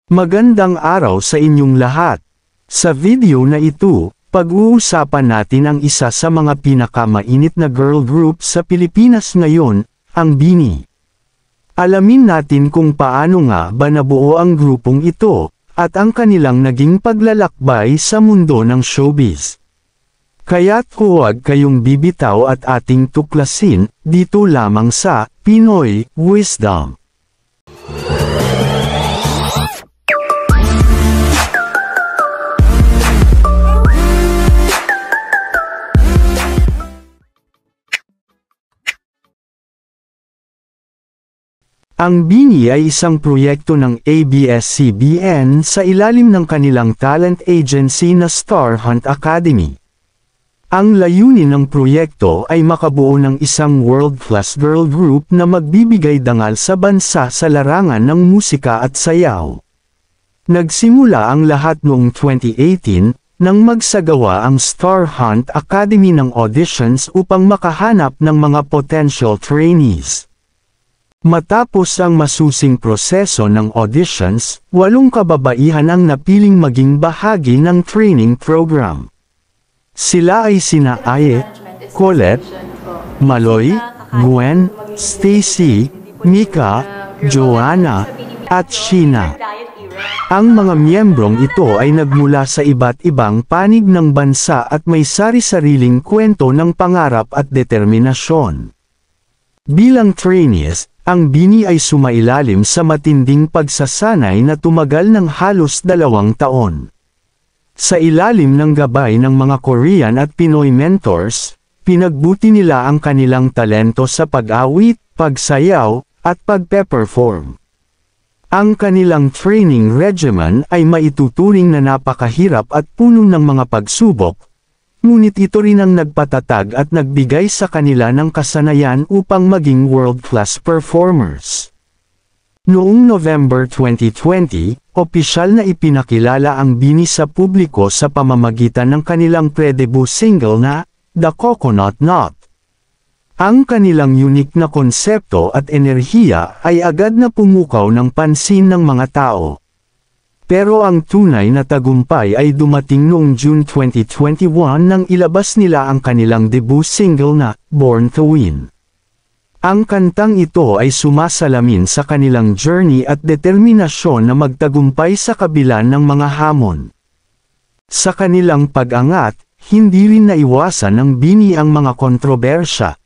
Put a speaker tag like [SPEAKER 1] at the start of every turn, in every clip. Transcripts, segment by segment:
[SPEAKER 1] Magandang araw sa inyong lahat. Sa video na ito, pag-uusapan natin ang isa sa mga pinakamainit na girl group sa Pilipinas ngayon, ang BINI. Alamin natin kung paano nga ba nabuo ang grupong ito, at ang kanilang naging paglalakbay sa mundo ng showbiz. Kaya't huwag kayong bibitaw at ating tuklasin, dito lamang sa Pinoy Wisdom. Ang BINI ay isang proyekto ng ABS-CBN sa ilalim ng kanilang talent agency na Star Hunt Academy. Ang layunin ng proyekto ay makabuo ng isang world-class girl group na magbibigay dangal sa bansa sa larangan ng musika at sayaw. Nagsimula ang lahat noong 2018, nang magsagawa ang Star Hunt Academy ng auditions upang makahanap ng mga potential trainees. Matapos ang masusing proseso ng auditions, 8 kababaihan ang napiling maging bahagi ng training program. Sila ay sina Aye, Colette, Maloy, Gwen, Stacy, Mika, Joanna, at Sheena. Ang mga miyembrong ito ay nagmula sa iba't ibang panig ng bansa at may sari-sariling kwento ng pangarap at determinasyon. Bilang trainees, ang BINI ay sumailalim sa matinding pagsasanay na tumagal ng halos 2 taon. Sa ilalim ng gabay ng mga Korean at Pinoy mentors, pinagbuti nila ang kanilang talento sa pag-awit, pagsayaw, at pagpe-perform. Ang kanilang training regimen ay maituturing na napakahirap at puno ng mga pagsubok, ngunit ito rin ang nagpatatag at nagbigay sa kanila ng kasanayan upang maging world-class performers. Noong November 2020, opisyal na ipinakilala ang BINI sa publiko sa pamamagitan ng kanilang pre-debut single na The Coconut Knot. Ang kanilang unique na konsepto at enerhiya ay agad na pumukaw ng pansin ng mga tao. Pero ang tunay na tagumpay ay dumating noong June 2021 nang ilabas nila ang kanilang debut single na Born to Win. Ang kantang ito ay sumasalamin sa kanilang journey at determinasyon na magtagumpay sa kabila ng mga hamon. Sa kanilang pag-angat, hindi rin naiwasan ng BINI ang mga kontrobersya.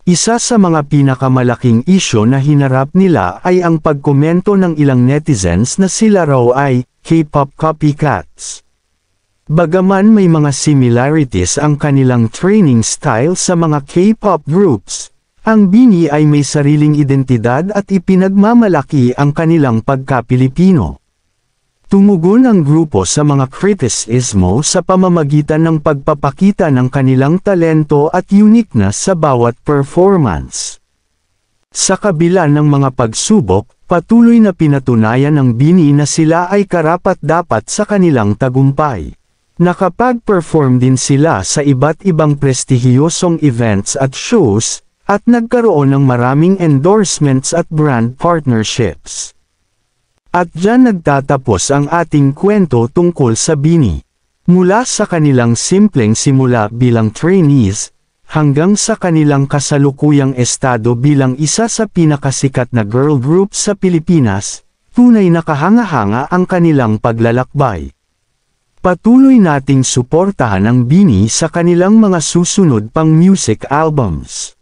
[SPEAKER 1] Isa sa mga pinakamalaking isyo na hinarap nila ay ang pagkomento ng ilang netizens na sila raw ay K-pop copycats. Bagaman may mga similarities ang kanilang training style sa mga K-pop groups, ang BINI ay may sariling identidad at ipinagmamalaki ang kanilang pagka-Pilipino. Tumugon ang grupo sa mga kritisismo sa pamamagitan ng pagpapakita ng kanilang talento at uniqueness sa bawat performance. Sa kabila ng mga pagsubok, patuloy na pinatunayan ng BINI na sila ay karapat-dapat sa kanilang tagumpay. Nakapag-perform din sila sa iba't ibang prestihiyosong events at shows, at nagkaroon ng maraming endorsements at brand partnerships. At diyan nagtatapos ang ating kwento tungkol sa BINI. Mula sa kanilang simpleng simula bilang trainees, hanggang sa kanilang kasalukuyang estado bilang isa sa pinakasikat na girl group sa Pilipinas, tunay na kahanga-hanga ang kanilang paglalakbay. Patuloy nating suportahan ang BINI sa kanilang mga susunod pang music albums.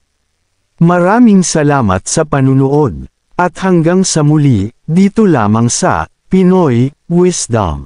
[SPEAKER 1] Maraming salamat sa panunood. At hanggang sa muli, dito lamang sa Pinoy Wisdom.